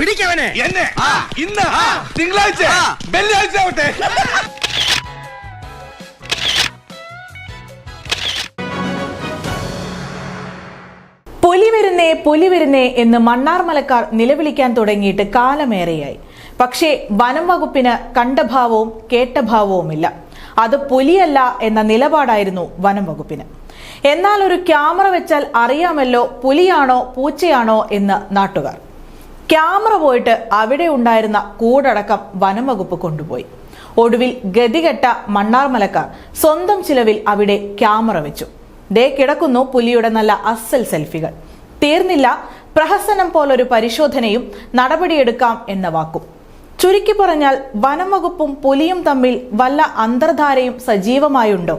പിടിക്കവനെ എന്നെ ഇന്ന് തിങ്കളാഴ്ച വെള്ളിയാഴ്ച ആവട്ടെ. പുലി വരുന്നേ എന്ന് മണ്ണാർമലക്കാർ നിലവിളിക്കാൻ തുടങ്ങിയിട്ട് കാലമേറെയായി. പക്ഷേ വനം വകുപ്പിന് കണ്ട ഭാവവും കേട്ട ഭാവവുമില്ല. അത് പുലിയല്ല എന്ന നിലപാടായിരുന്നു വനം വകുപ്പിന്. എന്നാൽ ഒരു ക്യാമറ വെച്ചാൽ അറിയാമല്ലോ പുലിയാണോ പൂച്ചയാണോ എന്ന് നാട്ടുകാർ. ക്യാമറ പോയിട്ട് അവിടെ ഉണ്ടായിരുന്ന കൂടടക്കം വനം വകുപ്പ് കൊണ്ടുപോയി. ഒടുവിൽ ഗതികെട്ട മണ്ണാർമലക്കാർ സ്വന്തം ചിലവിൽ അവിടെ ക്യാമറ വെച്ചു. ദേ കിടക്കുന്നു പുലിയുടെ നല്ല അസൽ സെൽഫികൾ. തീർന്നില്ല, പ്രഹസനം പോലൊരു പരിശോധനയും നടപടിയെടുക്കാം എന്ന വാക്കും. ചുരുക്കി പറഞ്ഞാൽ വനം വകുപ്പും പുലിയും തമ്മിൽ വല്ല അന്തർധാരയും സജീവമായുണ്ടോ?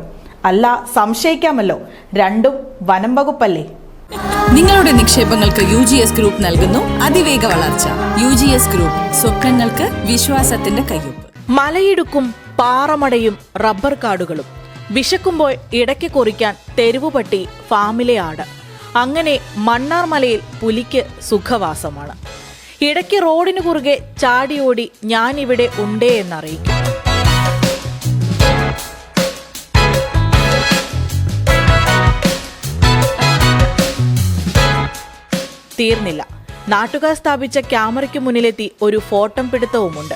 അല്ല, സംശയിക്കാമല്ലോ, രണ്ടും വനം വകുപ്പല്ലേ. നിങ്ങളുടെ നിക്ഷേപങ്ങൾക്ക് UGS ഗ്രൂപ്പ് നൽകുന്നു അതിവേഗ വളർച്ച. UGS ഗ്രൂപ്പ്, സ്വപ്നങ്ങൾക്ക് വിശ്വാസത്തിന്റെ കയ്യൊപ്പ്. മലയിടുക്കും പാറമടയും റബ്ബർ കാടുകളും, വിശക്കുമ്പോൾ ഇടയ്ക്ക് കുറിക്കാൻ തെരുവുപട്ടി, ഫാമിലെ ആട്. അങ്ങനെ മണ്ണാർമലയിൽ പുലിക്ക് സുഖവാസമാണ്. ഇടയ്ക്ക് റോഡിനു കുറുകെ ചാടിയോടി ഞാനിവിടെ ഉണ്ടേ എന്നറിയിക്കും. തീർന്നില്ല, നാട്ടുകാർ സ്ഥാപിച്ച ക്യാമറയ്ക്ക് മുന്നിലെത്തി ഒരു ഫോട്ടം പിടുത്തവുമുണ്ട്.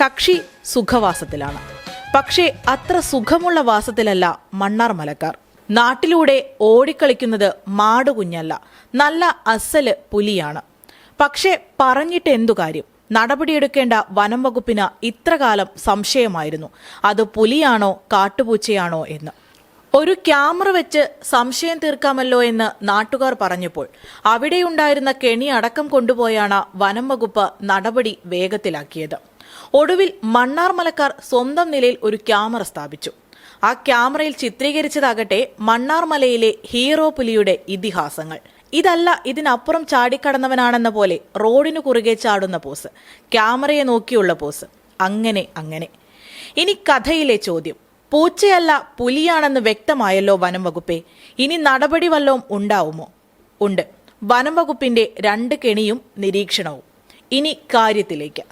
കക്ഷി സുഖവാസത്തിലാണ്. പക്ഷേ അത്ര സുഖമുള്ള വാസത്തിലല്ല മണ്ണാർമലക്കാർ. നാട്ടിലൂടെ ഓടിക്കളിക്കുന്നത് മാടുകുഞ്ഞല്ല, നല്ല അസല് പുലിയാണ്. പക്ഷേ പറഞ്ഞിട്ട് എന്തു കാര്യം? നടപടിയെടുക്കേണ്ട വനം വകുപ്പിന് ഇത്രകാലം സംശയമായിരുന്നു അത് പുലിയാണോ കാട്ടുപൂച്ചയാണോ എന്ന്. ഒരു ക്യാമറ വെച്ച് സംശയം തീർക്കാമല്ലോ എന്ന് നാട്ടുകാർ പറഞ്ഞപ്പോൾ അവിടെയുണ്ടായിരുന്ന കെണി അടക്കം കൊണ്ടുപോയാണ് വനം വകുപ്പ് നടപടി വേഗത്തിലാക്കിയത്. ഒടുവിൽ മണ്ണാർമലക്കാർ സ്വന്തം നിലയിൽ ഒരു ക്യാമറ സ്ഥാപിച്ചു. ആ ക്യാമറയിൽ ചിത്രീകരിച്ചതാകട്ടെ മണ്ണാർമലയിലെ ഹീറോ പുലിയുടെ ഇതിഹാസങ്ങൾ. ഇതല്ല, ഇതിനപ്പുറം ചാടിക്കടന്നവനാണെന്ന പോലെ റോഡിനു കുറുകെ ചാടുന്ന പോസ്, ക്യാമറയെ നോക്കിയുള്ള പോസ്, അങ്ങനെ. ഇനി കഥയിലെ ചോദ്യം, പൂച്ചയല്ല പുലിയാണെന്ന് വ്യക്തമായല്ലോ വനം വകുപ്പേ. ഇനി നടപടി വല്ലതും ഉണ്ടാവുമോ? ഉണ്ട്, വനം വകുപ്പിന്റെ 2 കെണിയും നിരീക്ഷണവും. ഇനി കാര്യത്തിലേക്ക്.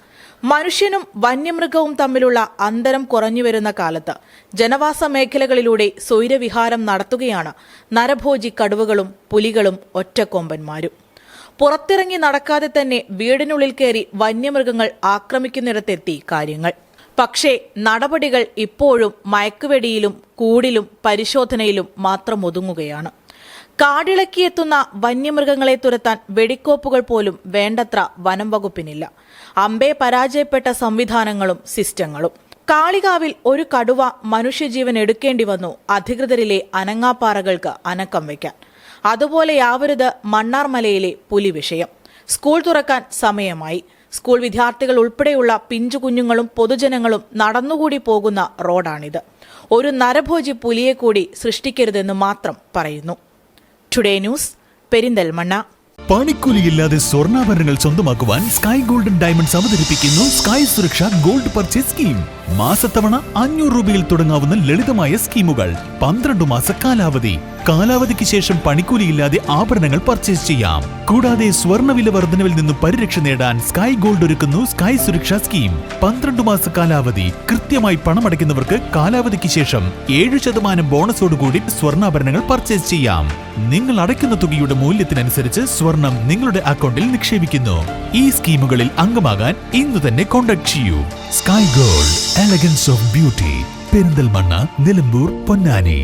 മനുഷ്യനും വന്യമൃഗവും തമ്മിലുള്ള അന്തരം കുറഞ്ഞുവരുന്ന കാലത്ത് ജനവാസ മേഖലകളിലൂടെ സ്വൈരവിഹാരം നടത്തുകയാണ് നരഭോജി കടുവകളും പുലികളും ഒറ്റക്കൊമ്പന്മാരും. പുറത്തിറങ്ങി നടക്കാതെ തന്നെ വീടിനുള്ളിൽ കയറി വന്യമൃഗങ്ങൾ ആക്രമിക്കുന്നിടത്തെത്തി കാര്യങ്ങൾ. പക്ഷേ നടപടികൾ ഇപ്പോഴും മയക്കുവെടിയിലും കൂടിലും പരിശോധനയിലും മാത്രം ഒതുങ്ങുകയാണ്. കാടിളക്കിയെത്തുന്ന വന്യമൃഗങ്ങളെ തുരത്താൻ വെടിക്കോപ്പുകൾ പോലും വേണ്ടത്ര വനം വകുപ്പിനില്ല. അമ്പേ പരാജയപ്പെട്ട സംവിധാനങ്ങളും സിസ്റ്റങ്ങളും. കാളികാവിൽ ഒരു കടുവ മനുഷ്യജീവൻ എടുക്കേണ്ടി വന്നു അധികൃതരിലെ അനങ്ങാപ്പാറകൾക്ക് അനക്കം വയ്ക്കാൻ. അതുപോലെയാവരുത് മണ്ണാർമലയിലെ പുലി വിഷയം. സ്കൂൾ തുറക്കാൻ സമയമായി. സ്കൂൾ വിദ്യാർത്ഥികൾ ഉൾപ്പെടെയുള്ള പിഞ്ചുകുഞ്ഞുങ്ങളും പൊതുജനങ്ങളും നടന്നുകൂടി പോകുന്ന റോഡാണിത്. ഒരു നരഭോജി പുലിയെ കൂടി സൃഷ്ടിക്കരുതെന്ന് മാത്രം പറയുന്നു. Today news, Perinthalmanna. പണിക്കൂലിയില്ലാതെ സ്വർണ്ണാഭരണങ്ങൾ സ്വന്തമാക്കുവാൻ സ്കൈ ഗോൾഡൻ ഡയമണ്ട്സ് അവതരിപ്പിക്കുന്നു സ്കൈ സുരക്ഷ ഗോൾഡ് പർച്ചേസ് സ്കീം. മാസത്തവണ 500 രൂപയിൽ തുടങ്ങാവുന്ന ലളിതമായ സ്കീമുകൾ. 12 മാസ കാലാവധി. കാലാവധിക്ക് ശേഷം പണിക്കൂലിയില്ലാതെ ആഭരണങ്ങൾ പർച്ചേസ് ചെയ്യാം. കൂടാതെ സ്വർണ്ണവില വർധനവിൽ നിന്നും പരിരക്ഷ നേടാൻ സ്കൈ ഗോൾഡ് ഒരുക്കുന്നു സ്കൈ സുരക്ഷ സ്കീം. 12 മാസ കാലാവധി. കൃത്യമായി പണമടയ്ക്കുന്നവർക്ക് കാലാവധിക്ക് ശേഷം 7% ബോണസോടുകൂടി സ്വർണ്ണാഭരണങ്ങൾ പർച്ചേസ് ചെയ്യാം. നിങ്ങൾ അടയ്ക്കുന്ന തുകയുടെ മൂല്യത്തിനനുസരിച്ച് സ്വർണം നിങ്ങളുടെ അക്കൗണ്ടിൽ നിക്ഷേപിക്കുന്നു. ഈ സ്കീമുകളിൽ അംഗമാകാൻ ഇന്ന് തന്നെ കോൺടാക്ട് ചെയ്യൂ. Sky gold, elegance of beauty. Perinthalmanna, Nilambur, Ponnani.